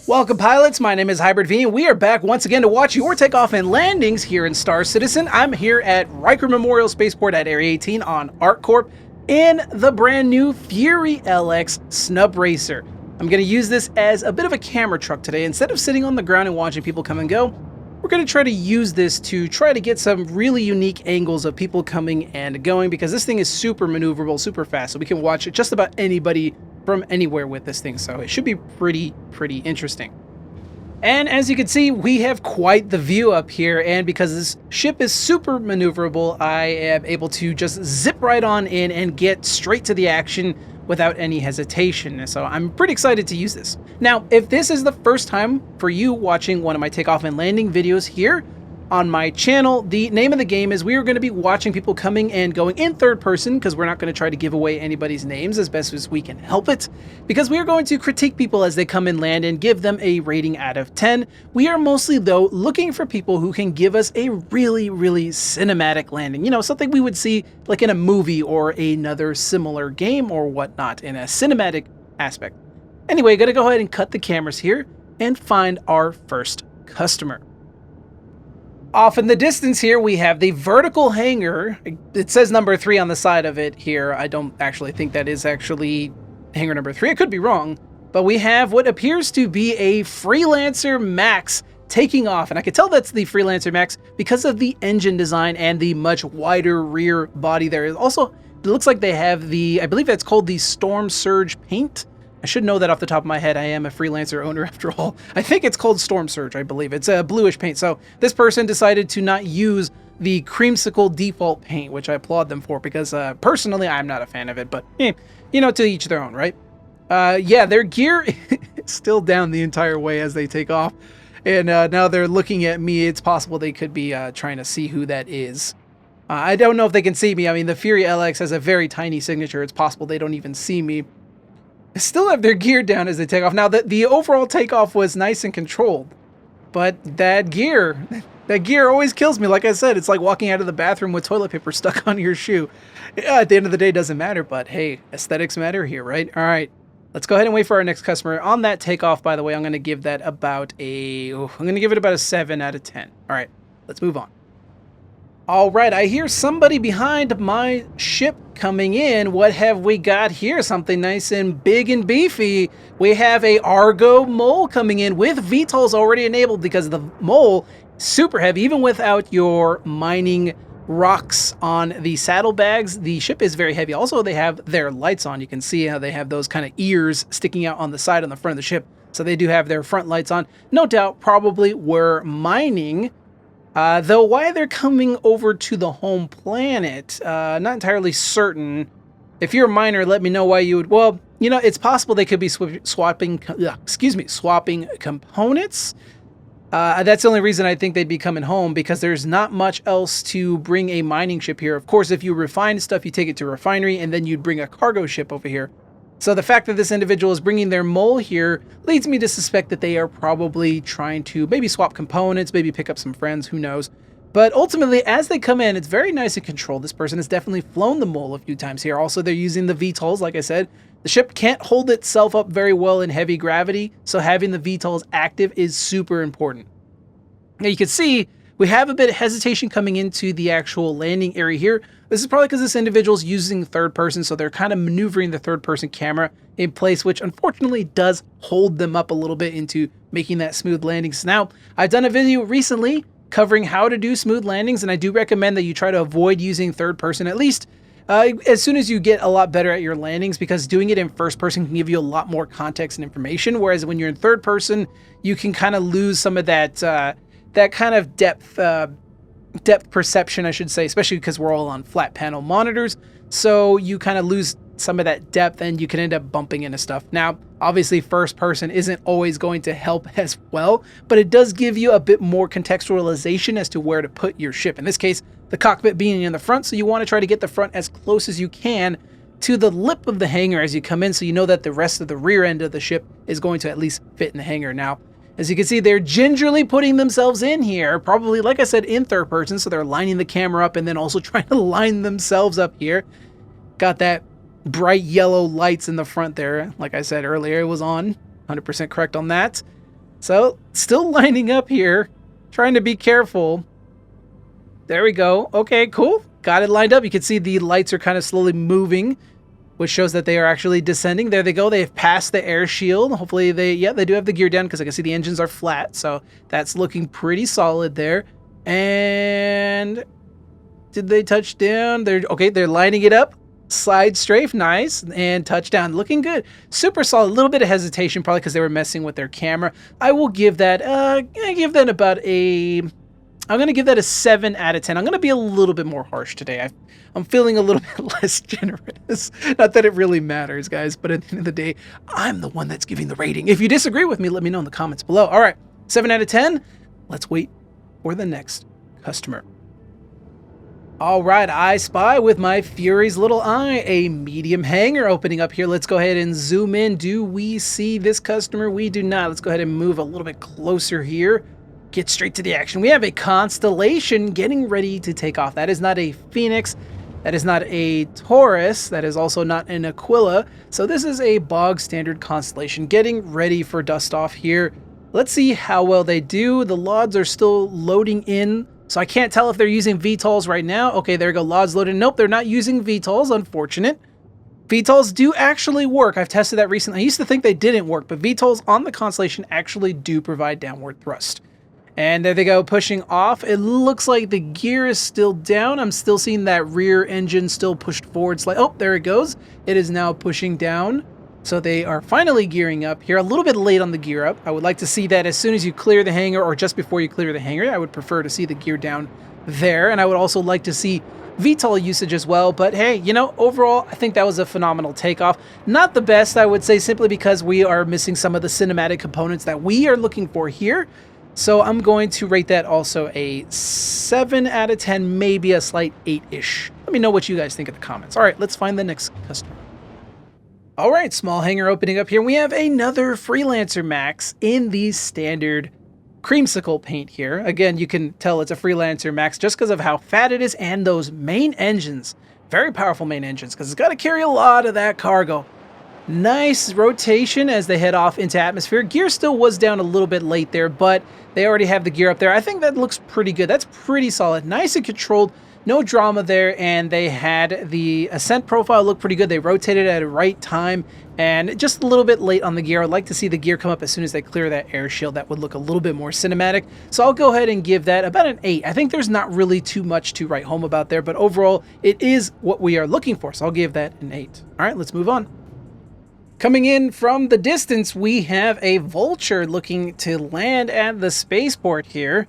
Welcome pilots, my name is Hybrid V and we are back once again to watch your takeoff and landings here in Star Citizen. I'm here at Riker Memorial Spaceport at Area 18 on ArcCorp in the brand new Fury LX Snub Racer. I'm going to use this as a bit of a camera truck today. Instead of sitting on the ground and watching people come and go, we're going to try to use this to try to get some really unique angles of people coming and going, because this thing is super maneuverable, super fast, so we can watch it just about anybody from anywhere with this thing, so it should be pretty interesting. And as you can see, we have quite the view up here, and because this ship is super maneuverable, I am able to just zip right on in and get straight to the action without any hesitation. So I'm pretty excited to use this. Now, if this is the first time for you watching one of my takeoff and landing videos here on my channel, the name of the game is we are going to be watching people coming and going in third person, because we're not going to try to give away anybody's names as best as we can help it, because we are going to critique people as they come and land and give them a rating out of 10. We are mostly, though, looking for people who can give us a really cinematic landing. You know, something we would see like in a movie or another similar game or whatnot in a cinematic aspect. Anyway, gotta go ahead and cut the cameras here and find our first customer. Off in the distance here, we have the vertical hangar. It says number 3 on the side of it here. I don't actually think that is actually hangar number 3. I could be wrong. But we have what appears to be a Freelancer Max taking off. And I can tell that's the Freelancer Max because of the engine design and the much wider rear body there. Also, it looks like they have the, I believe that's called the Storm Surge paint. I should know that off the top of my head. I am a Freelancer owner after all. I think it's called Storm Surge, I believe. It's a bluish paint. So this person decided to not use the creamsicle default paint, which I applaud them for, because personally, I'm not a fan of it. But, you know, to each their own, right? Yeah, their gear is still down the entire way as they take off. And now they're looking at me. It's possible they could be trying to see who that is. I don't know if they can see me. I mean, the Fury LX has a very tiny signature. It's possible they don't even see me. Still have their gear down as they take off. Now, the overall takeoff was nice and controlled, but that gear always kills me. Like I said, it's like walking out of the bathroom with toilet paper stuck on your shoe. Yeah, at the end of the day, it doesn't matter, but hey, aesthetics matter here, right? All right, let's go ahead and wait for our next customer. On that takeoff, by the way, I'm going to give that about I'm going to give it about a 7 out of 10. All right, let's move on. All right, I hear somebody behind my ship coming in. What have we got here? Something nice and big and beefy. We have a Argo Mole coming in with VTOLs already enabled, because the Mole super heavy. Even without your mining rocks on the saddlebags, the ship is very heavy. Also, they have their lights on. You can see how they have those kind of ears sticking out on the side on the front of the ship. So they do have their front lights on. No doubt, probably were mining. Though why they're coming over to the home planet, not entirely certain. If you're a miner, let me know why you would. Well, you know, it's possible they could be swapping components. That's the only reason I think they'd be coming home, because there's not much else to bring a mining ship here. Of course, if you refine stuff, you take it to a refinery, and then you'd bring a cargo ship over here. So the fact that this individual is bringing their mole here leads me to suspect that they are probably trying to maybe swap components, maybe pick up some friends, who knows. But ultimately, as they come in, it's very nice and controlled. This person has definitely flown the mole a few times here. Also, they're using the VTOLs, like I said. The ship can't hold itself up very well in heavy gravity, so having the VTOLs active is super important. Now you can see we have a bit of hesitation coming into the actual landing area here. This is probably because this individual is using third person, so they're kind of maneuvering the third person camera in place, which unfortunately does hold them up a little bit into making that smooth landings. Now, I've done a video recently covering how to do smooth landings, and I do recommend that you try to avoid using third person, at least as soon as you get a lot better at your landings, because doing it in first person can give you a lot more context and information, whereas when you're in third person, you can kind of lose some of that kind of depth perception, I should say, especially because we're all on flat panel monitors. So you kind of lose some of that depth and you can end up bumping into stuff. Now, obviously first person isn't always going to help as well, but it does give you a bit more contextualization as to where to put your ship. In this case, the cockpit being in the front, so you want to try to get the front as close as you can to the lip of the hangar as you come in, so you know that the rest of the rear end of the ship is going to at least fit in the hangar. Now, as you can see, they're gingerly putting themselves in here, probably, like I said, in third person, so they're lining the camera up and then also trying to line themselves up here. Got that bright yellow lights in the front there. Like I said earlier, it was on. 100% correct on that. So, still lining up here, trying to be careful. There we go. Okay, cool. Got it lined up. You can see the lights are kind of slowly moving, which shows that they are actually descending. There they go. They've passed the air shield. Hopefully they do have the gear down because I can see the engines are flat. So that's looking pretty solid there. And did they touch down? They're lining it up. Side strafe, nice, and touchdown, looking good. Super solid. A little bit of hesitation, probably because they were messing with their camera. I will give that. I'm gonna give that a 7 out of 10. I'm gonna be a little bit more harsh today. I'm feeling a little bit less generous. Not that it really matters, guys, but at the end of the day, I'm the one that's giving the rating. If you disagree with me, let me know in the comments below. All right, 7 out of 10. Let's wait for the next customer. All right, I spy with my Fury's little eye a medium hangar opening up here. Let's go ahead and zoom in. Do we see this customer? We do not. Let's go ahead and move a little bit closer here. Get straight to the action. We have a Constellation getting ready to take off. That is not a Phoenix. That is not a Taurus. That is also not an Aquila. So this is a bog standard Constellation getting ready for dust off here. Let's see how well they do. The LODs are still loading in. So I can't tell if they're using VTOLs right now. Okay, there we go. LODs loaded. Nope, they're not using VTOLs. Unfortunate. VTOLs do actually work. I've tested that recently. I used to think they didn't work, but VTOLs on the Constellation actually do provide downward thrust. And there they go, pushing off. It looks like the gear is still down. I'm still seeing that rear engine still pushed forward. Oh, there it goes. It is now pushing down. So they are finally gearing up here. A little bit late on the gear up. I would like to see that as soon as you clear the hangar or just before you clear the hangar. I would prefer to see the gear down there. And I would also like to see VTOL usage as well. But hey, you know, overall, I think that was a phenomenal takeoff. Not the best, I would say, simply because we are missing some of the cinematic components that we are looking for here. So I'm going to rate that also a 7 out of 10, maybe a slight 8-ish. Let me know what you guys think in the comments. All right, let's find the next customer. All right, small hangar opening up here. We have another Freelancer Max in the standard creamsicle paint here. Again, you can tell it's a Freelancer Max just because of how fat it is and those main engines. Very powerful main engines because it's got to carry a lot of that cargo. Nice rotation as they head off into atmosphere. Gear still was down a little bit late there, but they already have the gear up there. I think that looks pretty good. That's pretty solid. Nice and controlled. No drama there, and they had the ascent profile look pretty good. They rotated at the right time, and just a little bit late on the gear. I'd like to see the gear come up as soon as they clear that air shield. That would look a little bit more cinematic. So I'll go ahead and give that about an 8. I think there's not really too much to write home about there, but overall, it is what we are looking for. So I'll give that an 8. All right, let's move on. Coming in from the distance, we have a Vulture looking to land at the spaceport here.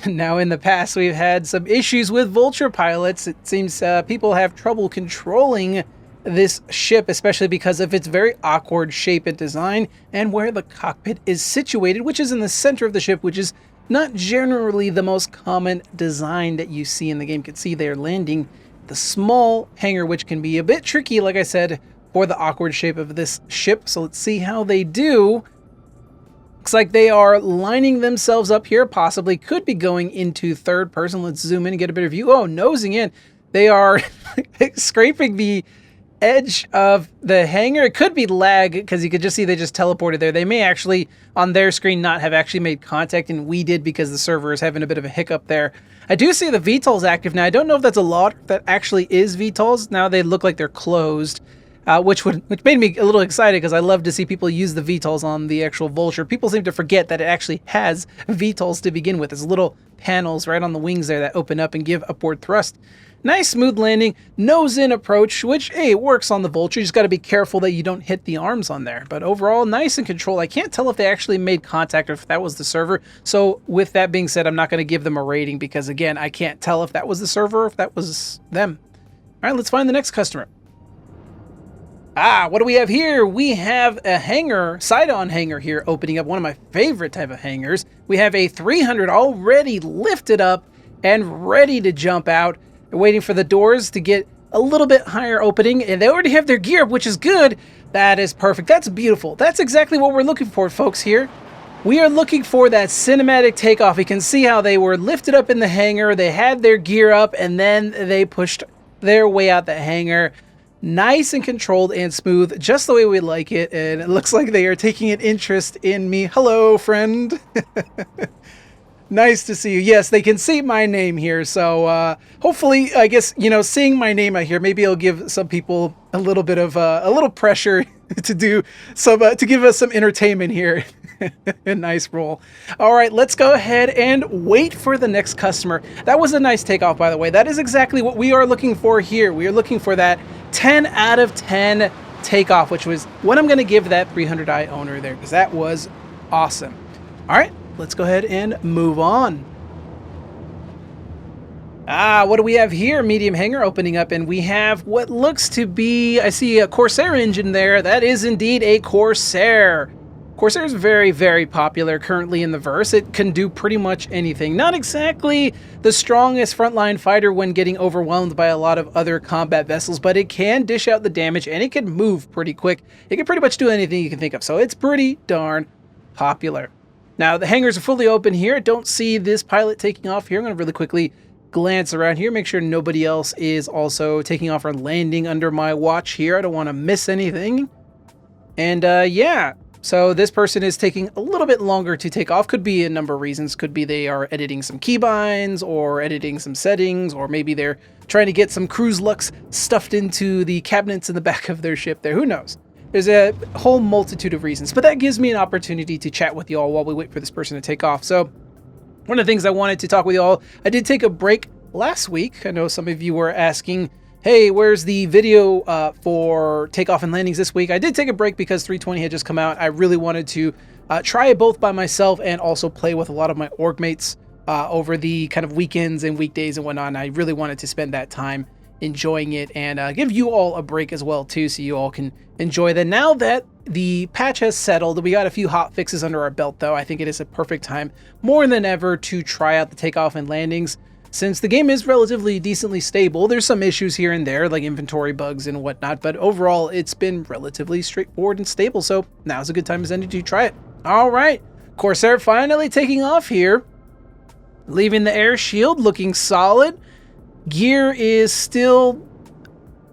Now, in the past, we've had some issues with Vulture pilots. It seems people have trouble controlling this ship, especially because of its very awkward shape and design and where the cockpit is situated, which is in the center of the ship, which is not generally the most common design that you see in the game. You can see they're landing the small hangar, which can be a bit tricky, like I said, for the awkward shape of this ship. So let's see how they do. Looks like they are lining themselves up here, possibly could be going into third person. Let's zoom in and get a better view. Oh, nosing in. They are scraping the edge of the hangar. It could be lag because you could just see they just teleported there. They may actually, on their screen, not have actually made contact, and we did because the server is having a bit of a hiccup there. I do see the VTOLs active now. I don't know if that's a lot that actually is VTOLs. Now they look like they're closed. Which made me a little excited because I love to see people use the VTOLs on the actual Vulture. People seem to forget that it actually has VTOLs to begin with. There's little panels right on the wings there that open up and give upward thrust. Nice smooth landing, nose-in approach, which, hey, works on the Vulture. You just got to be careful that you don't hit the arms on there. But overall, nice and controlled. I can't tell if they actually made contact or if that was the server. So with that being said, I'm not going to give them a rating because, again, I can't tell if that was the server or if that was them. All right, let's find the next customer. What do we have here? We have a hangar, side-on hangar here opening up, one of my favorite type of hangars. We have a 300 already lifted up and ready to jump out. They're waiting for the doors to get a little bit higher opening, and they already have their gear up, which is good. That is perfect. That's beautiful. That's exactly what we're looking for, folks, here. We are looking for that cinematic takeoff. You can see how they were lifted up in the hangar. They had their gear up, and then they pushed their way out the hangar. Nice and controlled and smooth, just the way we like it. And it looks like they are taking an interest in me. Hello, friend. Nice to see you. Yes, they can see my name here. So hopefully, I guess, you know, seeing my name out here, maybe it'll give some people a little bit of a little pressure to do some, to give us some entertainment here. A nice roll. All right, let's go ahead and wait for the next customer. That was a nice takeoff, by the way. That is exactly what we are looking for here. We are looking for that 10 out of 10 takeoff, which was what I'm going to give that 300i owner there, because that was awesome. All right, let's go ahead and move on. What do we have here? Medium hangar opening up, and we have what looks to be, I see a Corsair engine there. That is indeed a Corsair. Corsair is very, very popular currently in the verse. It can do pretty much anything. Not exactly the strongest frontline fighter when getting overwhelmed by a lot of other combat vessels, but it can dish out the damage and it can move pretty quick. It can pretty much do anything you can think of, so it's pretty darn popular. Now, the hangars are fully open here. Don't see this pilot taking off here. I'm going to really quickly glance around here, make sure nobody else is also taking off or landing under my watch here. I don't want to miss anything. And yeah. So this person is taking a little bit longer to take off. Could be a number of reasons. Could be they are editing some keybinds or editing some settings, or maybe they're trying to get some cruise lux stuffed into the cabinets in the back of their ship there. Who knows? There's a whole multitude of reasons, but that gives me an opportunity to chat with you all while we wait for this person to take off. So one of the things I wanted to talk with you all, I did take a break last week. I know some of you were asking, hey, where's the video for takeoff and landings this week? I did take a break because 320 had just come out. I really wanted to try it both by myself and also play with a lot of my org mates over the kind of weekends and weekdays and whatnot. And I really wanted to spend that time enjoying it and give you all a break as well too, so you all can enjoy that. Now that the patch has settled, we got a few hot fixes under our belt though. I think it is a perfect time more than ever to try out the takeoff and landings. Since the game is relatively decently stable, there's some issues here and there, like inventory bugs and whatnot, but overall, it's been relatively straightforward and stable, so now's a good time as any to try it. All right, Corsair finally taking off here, leaving the air shield, looking solid. Gear is still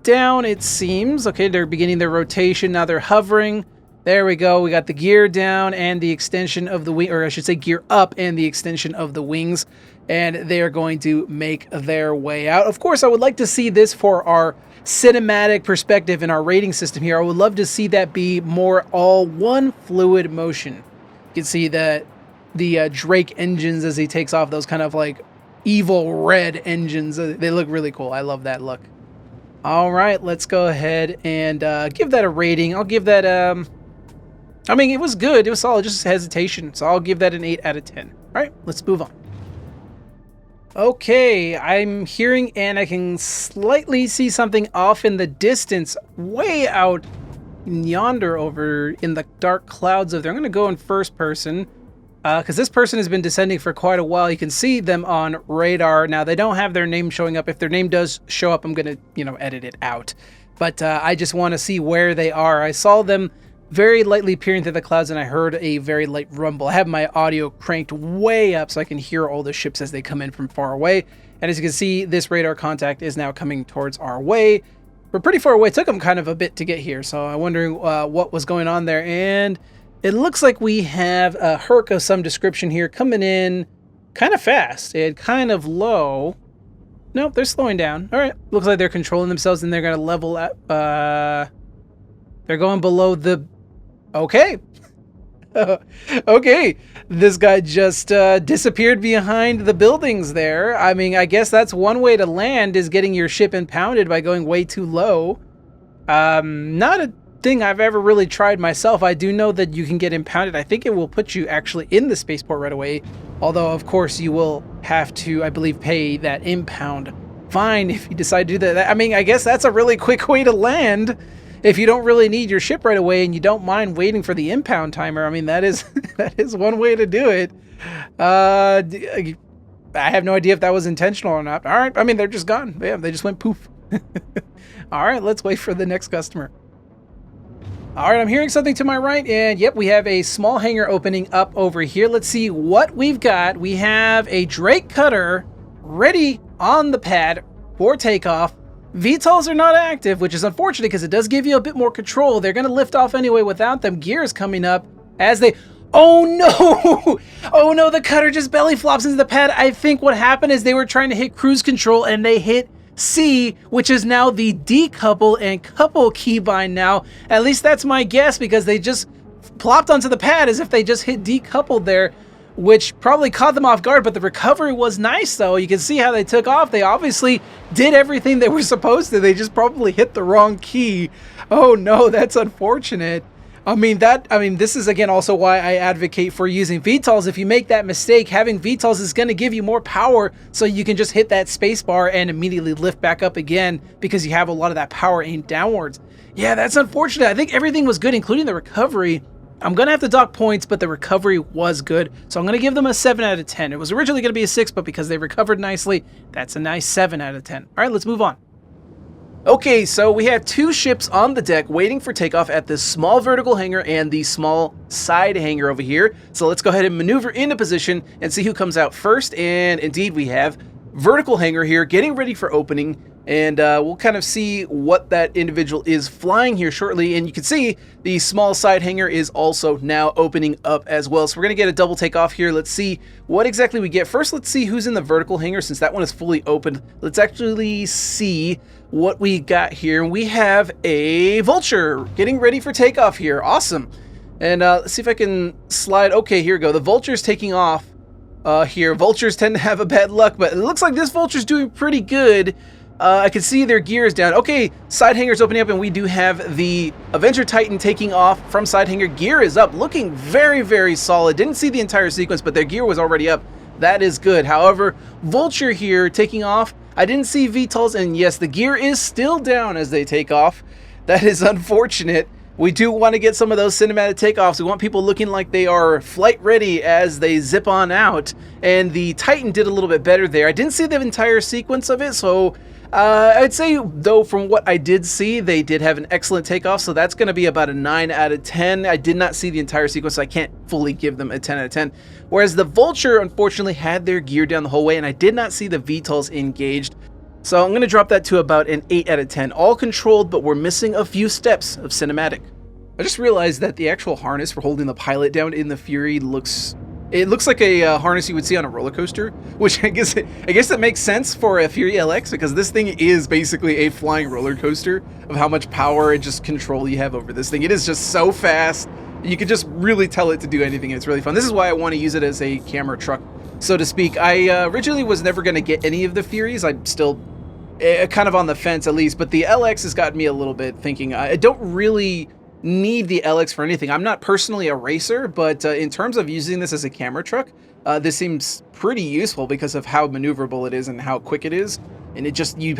down, it seems. Okay, they're beginning their rotation, now they're hovering. There we go, we got the gear down and the extension of the wing, or I should say gear up and the extension of the wings. And they are going to make their way out. Of course, I would like to see this for our cinematic perspective in our rating system here. I would love to see that be more all one fluid motion. You can see that the Drake engines as he takes off, those kind of like evil red engines. They look really cool. I love that look. All right, let's go ahead and give that a rating. I'll give that, I mean, it was good. It was solid, just hesitation. So I'll give that an 8 out of 10. All right, let's move on. Okay, I'm hearing and I can slightly see something off in the distance, way out yonder over in the dark clouds of there. I'm going to go in first person because this person has been descending for quite a while. You can see them on radar. Now, they don't have their name showing up. If their name does show up, I'm going to, you know, edit it out. But I just want to see where they are. I saw them very lightly peering through the clouds, and I heard a very light rumble. I have my audio cranked way up so I can hear all the ships as they come in from far away. And as you can see, this radar contact is now coming towards our way. We're pretty far away. It took them kind of a bit to get here, so I'm wondering what was going on there. And it looks like we have a Herc of some description here coming in kind of fast and kind of low. Nope, they're slowing down. All right, looks like they're controlling themselves and they're going to level up. They're going below the... Okay. Okay. This guy just disappeared behind the buildings there. I mean, I guess that's one way to land, is getting your ship impounded by going way too low. Not a thing I've ever really tried myself. I do know that you can get impounded. I think it will put you actually in the spaceport right away. Although, of course, you will have to, I believe, pay that impound fine if you decide to do that. I mean, I guess that's a really quick way to land. If you don't really need your ship right away and you don't mind waiting for the impound timer, I mean, that is one way to do it. I have no idea if that was intentional or not. All right, I mean, they're just gone. Yeah, they just went poof. All right, let's wait for the next customer. All right, I'm hearing something to my right, and yep, we have a small hangar opening up over here. Let's see what we've got. We have a Drake cutter ready on the pad for takeoff. VTOLs are not active, which is unfortunate because it does give you a bit more control. They're going to lift off anyway without them. Gear is coming up as they... Oh no! Oh no, the cutter just belly flops into the pad. I think what happened is they were trying to hit cruise control and they hit C, which is now the decouple and couple keybind now. At least that's my guess, because they just plopped onto the pad as if they just hit decoupled there, which probably caught them off guard, but the recovery was nice though. You can see how they took off. They obviously did everything they were supposed to. They just probably hit the wrong key. Oh no, that's unfortunate. I mean, this is again also why I advocate for using VTOLs. If you make that mistake, having VTOLs is going to give you more power, so you can just hit that spacebar and immediately lift back up again because you have a lot of that power aimed downwards. Yeah, that's unfortunate. I think everything was good, including the recovery. I'm going to have to dock points, but the recovery was good, so I'm going to give them a 7 out of 10. It was originally going to be a 6, but because they recovered nicely, that's a nice 7 out of 10. All right, let's move on. Okay, so we have 2 ships on the deck waiting for takeoff at this small vertical hangar and the small side hangar over here. So let's go ahead and maneuver into position and see who comes out first. And indeed, we have vertical hangar here getting ready for opening. And we'll kind of see what that individual is flying here shortly. And you can see the small side hangar is also now opening up as well. So we're going to get a double takeoff here. Let's see what exactly we get. First, let's see who's in the vertical hangar since that one is fully opened. Let's actually see what we got here. We have a Vulture getting ready for takeoff here. Awesome. And let's see if I can slide. Okay, here we go. The Vulture's taking off here. Vultures tend to have a bad luck, but it looks like this Vulture's doing pretty good. I can see their gear is down. Okay, side hangar's opening up, and we do have the Avenger Titan taking off from side hangar. Gear is up, looking very, very solid. Didn't see the entire sequence, but their gear was already up. That is good. However, Vulture here taking off. I didn't see VTOLs, and yes, the gear is still down as they take off. That is unfortunate. We do want to get some of those cinematic takeoffs. We want people looking like they are flight ready as they zip on out. And the Titan did a little bit better there. I didn't see the entire sequence of it, so I'd say, though, from what I did see, they did have an excellent takeoff, so that's going to be about a 9 out of 10. I did not see the entire sequence, so I can't fully give them a 10 out of 10. Whereas the Vulture, unfortunately, had their gear down the whole way, and I did not see the VTOLs engaged. So I'm going to drop that to about an 8 out of 10. All controlled, but we're missing a few steps of cinematic. I just realized that the actual harness for holding the pilot down in the Fury looks like a harness you would see on a roller coaster, which I guess that makes sense for a Fury LX, because this thing is basically a flying roller coaster of how much power and just control you have over this thing. It is just so fast. You can just really tell it to do anything, and it's really fun. This is why I want to use it as a camera truck, so to speak. I originally was never going to get any of the Furies. I'm still kind of on the fence at least, but the LX has got me a little bit thinking I don't really need the LX for anything. I'm not personally a racer, but in terms of using this as a camera truck, this seems pretty useful because of how maneuverable it is and how quick it is, and it just you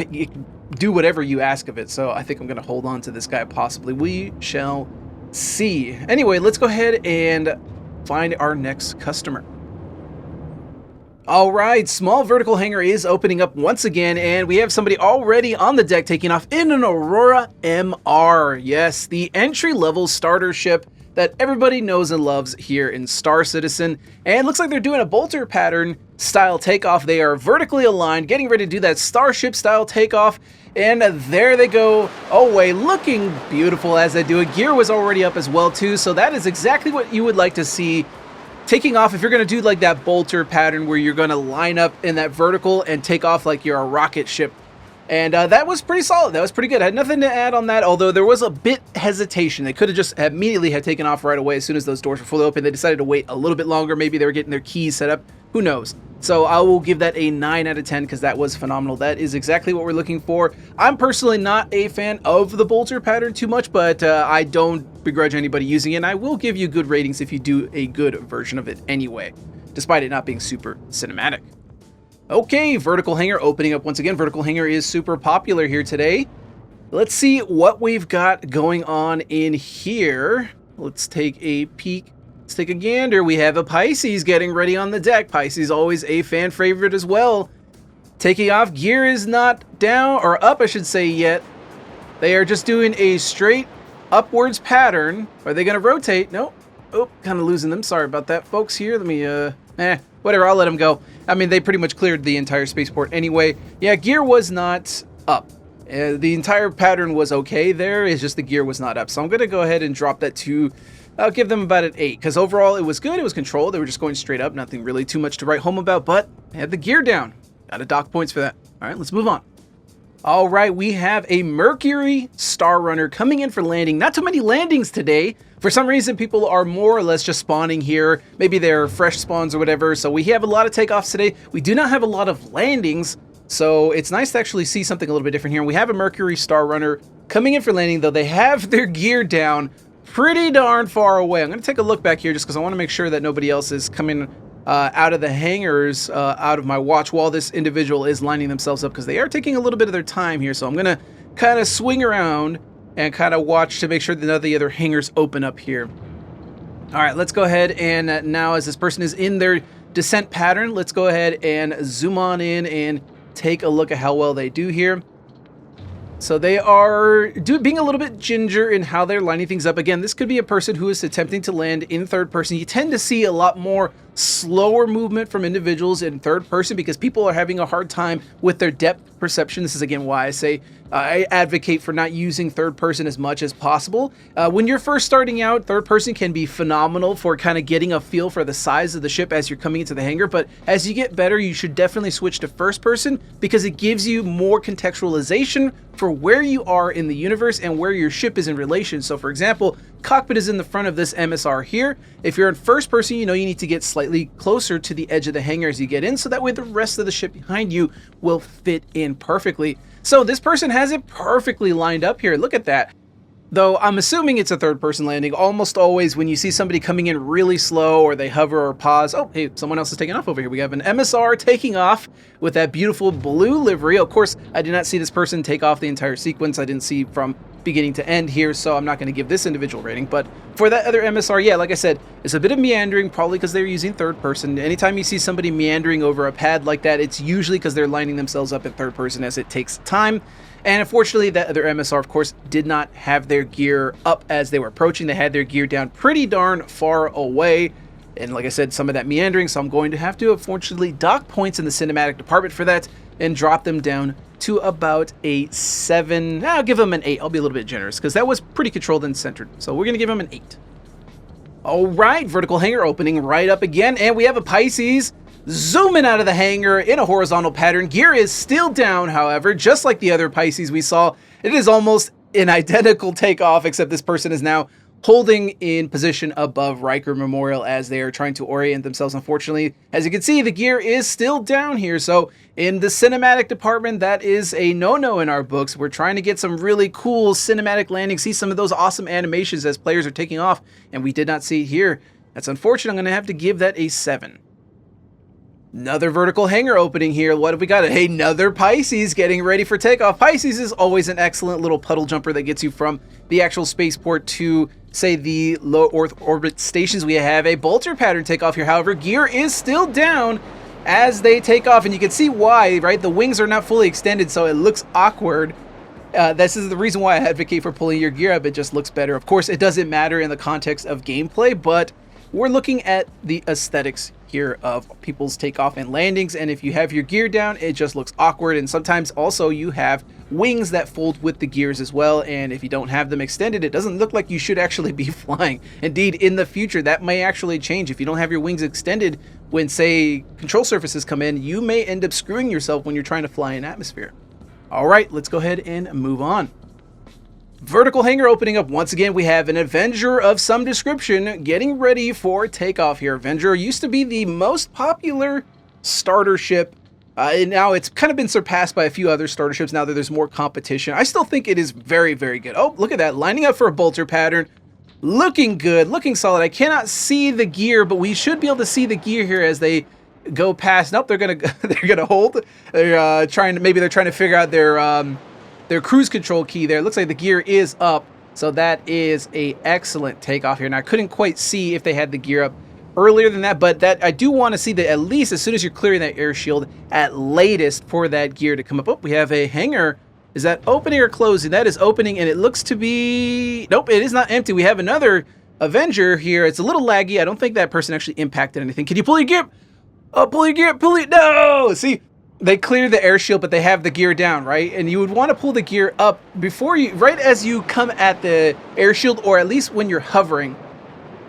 do whatever you ask of it. So I think I'm going to hold on to this guy possibly. We shall see. Anyway, let's go ahead and find our next customer. All right, small vertical hangar is opening up once again, and we have somebody already on the deck taking off in an Aurora MR. Yes, the entry-level starter ship that everybody knows and loves here in Star Citizen. And it looks like they're doing a bolter pattern style takeoff. They are vertically aligned, getting ready to do that starship style takeoff. And there they go away, looking beautiful as they do it. Gear was already up as well too, so that is exactly what you would like to see taking off if you're going to do like that bolter pattern where you're going to line up in that vertical and take off like you're a rocket ship. And that was pretty solid. That was pretty good. I had nothing to add on that, although there was a bit hesitation. They could have just immediately had taken off right away as soon as those doors were fully open. They decided to wait a little bit longer. Maybe they were getting their keys set up. Who knows? So I will give that a 9 out of 10 because that was phenomenal. That is exactly what we're looking for. I'm personally not a fan of the bolter pattern too much, but I don't begrudge anybody using it. And I will give you good ratings if you do a good version of it anyway, despite it not being super cinematic. Okay, vertical hangar opening up once again. Vertical hangar is super popular here today. Let's see what we've got going on in here. Let's take a peek. Let's take a gander. We have a Pisces getting ready on the deck. Pisces always a fan favorite as well. Taking off. Gear is not down, or up I should say yet. They are just doing a straight upwards pattern. Are they going to rotate? No. Oh, kind of losing them. Sorry about that, folks. Here, let me, whatever, I'll let them go. I mean, they pretty much cleared the entire spaceport anyway. Yeah, gear was not up. The entire pattern was okay there, it's just the gear was not up. So I'm going to go ahead and drop that to, I'll give them about an 8, because overall it was good, it was controlled, they were just going straight up, nothing really too much to write home about, but they had the gear down. Got a dock points for that. All right, let's move on. All right, we have a Mercury Star Runner coming in for landing. Not too many landings today. For some reason, people are more or less just spawning here. Maybe they're fresh spawns or whatever. So we have a lot of takeoffs today. We do not have a lot of landings. So it's nice to actually see something a little bit different here. We have a Mercury Star Runner coming in for landing, though they have their gear down pretty darn far away. I'm going to take a look back here just because I want to make sure that nobody else is coming out of the hangars, out of my watch while this individual is lining themselves up, because they are taking a little bit of their time here. So I'm going to kind of swing around and kind of watch to make sure that none of the other hangars open up here. All right, let's go ahead and now as this person is in their descent pattern, let's go ahead and zoom on in and take a look at how well they do here. So they are being a little bit ginger in how they're lining things up. Again, this could be a person who is attempting to land in third person. You tend to see a lot more slower movement from individuals in third person because people are having a hard time with their depth perception. This is again why I say I advocate for not using third person as much as possible. When you're first starting out, third person can be phenomenal for kind of getting a feel for the size of the ship as you're coming into the hangar, but as you get better, you should definitely switch to first person because it gives you more contextualization for where you are in the universe and where your ship is in relation. So for example, cockpit is in the front of this MSR here. If you're in first person, you know you need to get slightly closer to the edge of the hangar as you get in, so that way the rest of the ship behind you will fit in perfectly. So this person has it perfectly lined up here. Look at that. Though I'm assuming it's a third person landing. Almost always when you see somebody coming in really slow or they hover or pause. Oh, hey, someone else is taking off over here. We have an MSR taking off with that beautiful blue livery. Of course, I did not see this person take off the entire sequence. I didn't see from beginning to end here, so I'm not going to give this individual rating. But for that other MSR, yeah, like I said, it's a bit of meandering, probably because they're using third person. Anytime you see somebody meandering over a pad like that, it's usually because they're lining themselves up in third person as it takes time. And unfortunately, that other MSR, of course, did not have their gear up as they were approaching. They had their gear down pretty darn far away. And like I said, some of that meandering, so I'm going to have to, unfortunately, dock points in the cinematic department for that and drop them down to about a 7. I'll give them an 8. I'll be a little bit generous because that was pretty controlled and centered. So we're going to give them an 8. All right, vertical hangar opening right up again. And we have a Pisces zooming out of the hangar in a horizontal pattern. Gear is still down, however, just like the other Pisces we saw. It is almost an identical takeoff, except this person is now holding in position above Riker Memorial as they are trying to orient themselves. Unfortunately, as you can see, the gear is still down here. So in the cinematic department, that is a no-no in our books. We're trying to get some really cool cinematic landings, see some of those awesome animations as players are taking off, and we did not see it here. That's unfortunate. I'm going to have to give that a 7. Another vertical hangar opening here. What have we got? Hey, another Pisces getting ready for takeoff. Pisces is always an excellent little puddle jumper that gets you from the actual spaceport to, say, the low Earth orbit stations. We have a Vulture pattern takeoff here. However, gear is still down as they take off, and you can see why, right? The wings are not fully extended, so it looks awkward. This is the reason why I advocate for pulling your gear up. It just looks better. Of course, it doesn't matter in the context of gameplay, but we're looking at the aesthetics here of people's takeoff and landings, and if you have your gear down, it just looks awkward. And sometimes also you have wings that fold with the gears as well, and if you don't have them extended, it doesn't look like you should actually be flying. Indeed, in the future, that may actually change. If you don't have your wings extended when, say, control surfaces come in, you may end up screwing yourself when you're trying to fly in atmosphere. All right, let's go ahead and move on. Vertical hangar opening up once again. We have an Avenger of some description getting ready for takeoff here. Avenger used to be the most popular starter ship. And now it's kind of been surpassed by a few other starter ships now that there's more competition. I still think it is very, very good. Oh, look at that. Lining up for a Vulture pattern. Looking good. Looking solid. I cannot see the gear, but we should be able to see the gear here as they go past. Nope, they're gonna hold. They're trying to figure out their cruise control key there. It looks like the gear is up, so that is a excellent takeoff here. Now, I couldn't quite see if they had the gear up earlier than that, but that I do want to see that at least as soon as you're clearing that air shield, at latest for that gear to come up. Oh, we have a hangar. Is that opening or closing? That is opening, and it looks to be... Nope, it is not empty. We have another Avenger here. It's a little laggy. I don't think that person actually impacted anything. Can you pull your gear? Oh, pull your gear. Pull it. No! See, they clear the air shield, but they have the gear down, right? And you would want to pull the gear up before you, right as you come at the air shield, or at least when you're hovering.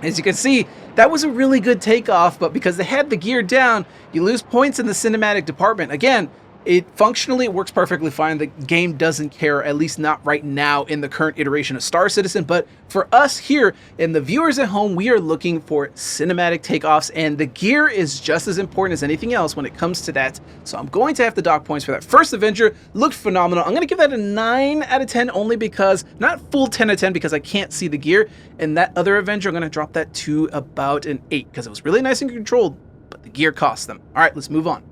As you can see, that was a really good takeoff, but because they had the gear down, you lose points in the cinematic department. Again, it functionally works perfectly fine. The game doesn't care, at least not right now in the current iteration of Star Citizen. But for us here and the viewers at home, we are looking for cinematic takeoffs, and the gear is just as important as anything else when it comes to that. So I'm going to have to dock points for that. First Avenger looked phenomenal. I'm going to give that a 9 out of 10 only because, not full 10 out of 10 because I can't see the gear. And that other Avenger, I'm going to drop that to about an 8 because it was really nice and controlled, but the gear cost them. All right, let's move on.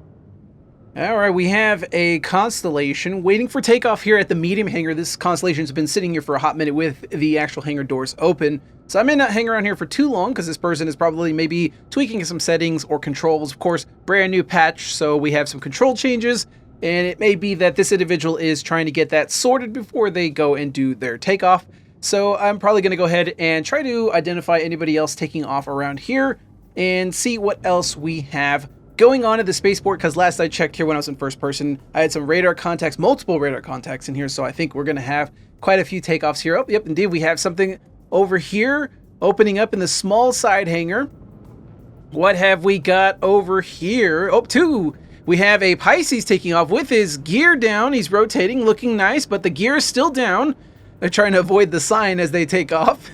All right, we have a Constellation waiting for takeoff here at the medium hangar. This Constellation's been sitting here for a hot minute with the actual hangar doors open. So I may not hang around here for too long because this person is probably maybe tweaking some settings or controls. Of course, brand new patch, so we have some control changes. And it may be that this individual is trying to get that sorted before they go and do their takeoff. So I'm probably going to go ahead and try to identify anybody else taking off around here and see what else we have going on at the spaceport, because last I checked here when I was in first person, I had some radar contacts, multiple radar contacts in here, so I think we're going to have quite a few takeoffs here. Oh, yep, indeed, we have something over here opening up in the small side hangar. What have we got over here? Oh, 2! We have a Pisces taking off with his gear down. He's rotating, looking nice, but the gear is still down. They're trying to avoid the sign as they take off.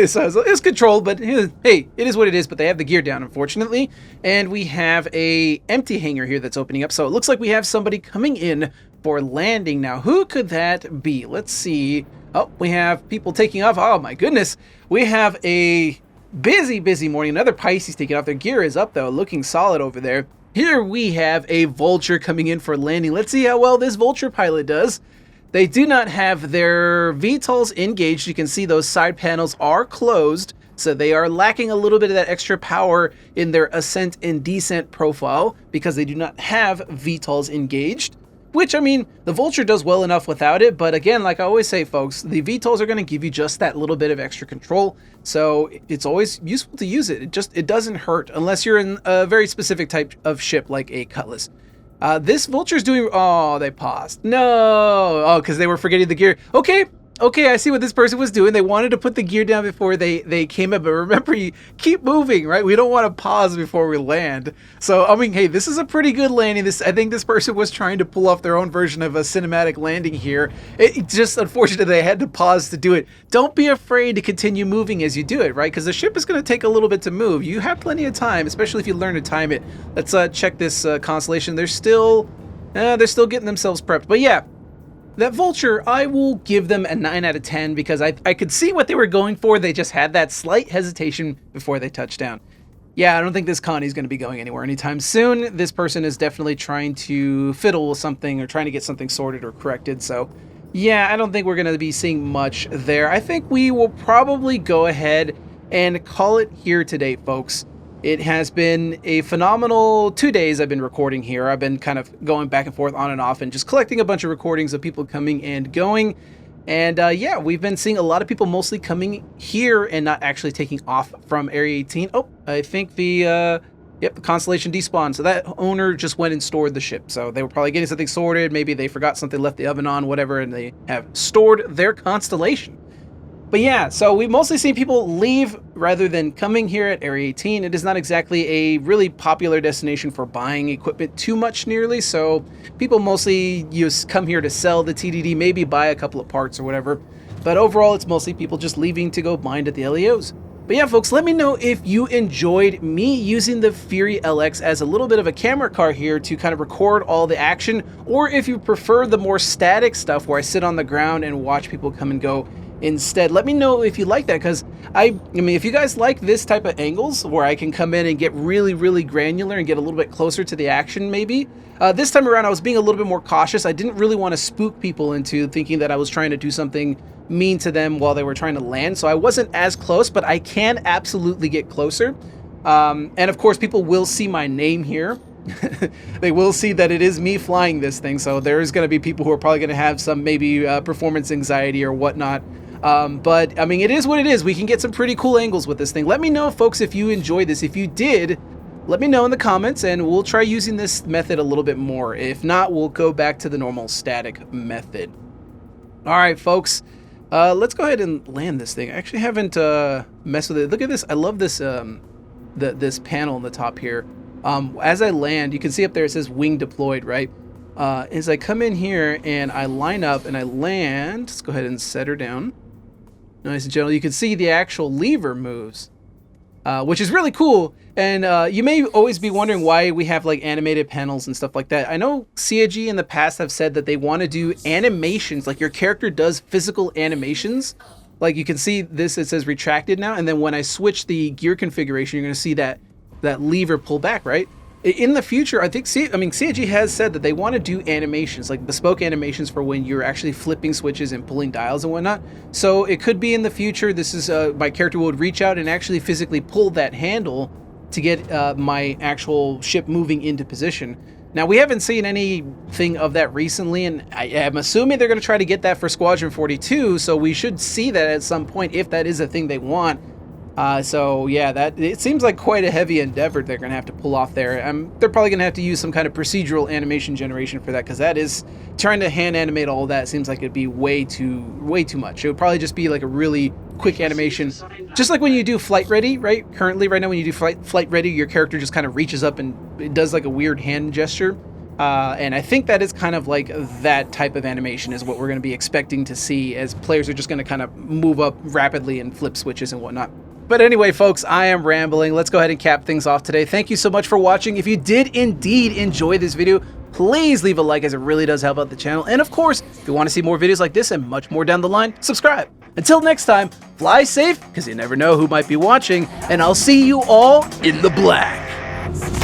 So it's controlled, but hey, it is what it is, but they have the gear down, unfortunately. And we have a empty hangar here that's opening up, so it looks like we have somebody coming in for landing now. Who could that be? Let's see. Oh, we have people taking off. Oh my goodness. We have a busy morning. Another Pisces taking off. Their gear is up though, looking solid over there. Here we have a Vulture coming in for landing. Let's see how well this Vulture pilot does. They do not have their VTOLs engaged. You can see those side panels are closed, so they are lacking a little bit of that extra power in their ascent and descent profile because they do not have VTOLs engaged, which, I mean, the Vulture does well enough without it, but again, like I always say, folks, the VTOLs are going to give you just that little bit of extra control, so it's always useful to use it. It doesn't hurt unless you're in a very specific type of ship like a Cutlass. This Vulture's doing... Oh, they paused. No! Oh, because they were forgetting the gear. Okay, I see what this person was doing. They wanted to put the gear down before they came in, but remember, you keep moving, right? We don't want to pause before we land. So, I mean, hey, this is a pretty good landing. I think this person was trying to pull off their own version of a cinematic landing here. It just, unfortunately, they had to pause to do it. Don't be afraid to continue moving as you do it, right? Because the ship is going to take a little bit to move. You have plenty of time, especially if you learn to time it. Let's check this Constellation. They're still getting themselves prepped. But yeah, that Vulture, I will give them a 9 out of 10 because I could see what they were going for. They just had that slight hesitation before they touched down. Yeah, I don't think this Connie's going to be going anywhere anytime soon. This person is definitely trying to fiddle with something or trying to get something sorted or corrected. So yeah, I don't think we're going to be seeing much there. I think we will probably go ahead and call it here today, folks. It has been a phenomenal 2 days I've been recording here. I've been kind of going back and forth on and off and just collecting a bunch of recordings of people coming and going. And yeah, we've been seeing a lot of people mostly coming here and not actually taking off from Area 18. Oh, I think the Constellation despawned. So that owner just went and stored the ship. So they were probably getting something sorted. Maybe they forgot something, left the oven on, whatever, and they have stored their Constellation. But yeah, so we've mostly seen people leave rather than coming here at Area 18. It is not exactly a really popular destination for buying equipment too much nearly, so people mostly come here to sell the TDD, maybe buy a couple of parts or whatever. But overall, it's mostly people just leaving to go mine at the LEOs. But yeah, folks, let me know if you enjoyed me using the Fury LX as a little bit of a camera car here to kind of record all the action, or if you prefer the more static stuff where I sit on the ground and watch people come and go instead. Let me know if you like that, because I mean, if you guys like this type of angles where I can come in and get really granular and get a little bit closer to the action, maybe. This time around, I was being a little bit more cautious. I didn't really want to spook people into thinking that I was trying to do something mean to them while they were trying to land, so I wasn't as close, but I can absolutely get closer. And of course, people will see my name here. They will see that it is me flying this thing, so there is going to be people who are probably going to have some maybe performance anxiety or whatnot. But I mean, it is what it is. We can get some pretty cool angles with this thing. Let me know, folks, if you enjoyed this. If you did, let me know in the comments, and we'll try using this method a little bit more. If not, we'll go back to the normal static method. All right, folks, let's go ahead and land this thing. I actually haven't messed with it. Look at this. I love this this panel on the top here. As I land, you can see up there it says wing deployed, right? As I come in here and I line up and I land, let's go ahead and set her down. Nice and gentle. You can see the actual lever moves, which is really cool. And you may always be wondering why we have like animated panels and stuff like that. I know CIG in the past have said that they want to do animations, like your character does physical animations. Like you can see this, it says retracted now. And then when I switch the gear configuration, you're going to see that lever pull back, right? In the future, I think, CIG has said that they want to do animations, like bespoke animations for when you're actually flipping switches and pulling dials and whatnot. So it could be in the future, this is, my character would reach out and actually physically pull that handle to get my actual ship moving into position. Now, we haven't seen anything of that recently, and I am assuming they're going to try to get that for Squadron 42, so we should see that at some point if that is a thing they want. So yeah, it seems like quite a heavy endeavor they're going to have to pull off there. They're probably going to have to use some kind of procedural animation generation for that, because that is trying to hand animate all of that seems like it'd be way too much. It would probably just be like a really quick animation, just like when you do flight ready, right? Currently, right now, when you do flight ready, your character just kind of reaches up and it does like a weird hand gesture. And I think that is kind of like that type of animation is what we're going to be expecting to see, as players are just going to kind of move up rapidly and flip switches and whatnot. But anyway, folks, I am rambling. Let's go ahead and cap things off today. Thank you so much for watching. If you did indeed enjoy this video, please leave a like, as it really does help out the channel. And of course, if you want to see more videos like this and much more down the line, subscribe. Until next time, fly safe, because you never know who might be watching, and I'll see you all in the black.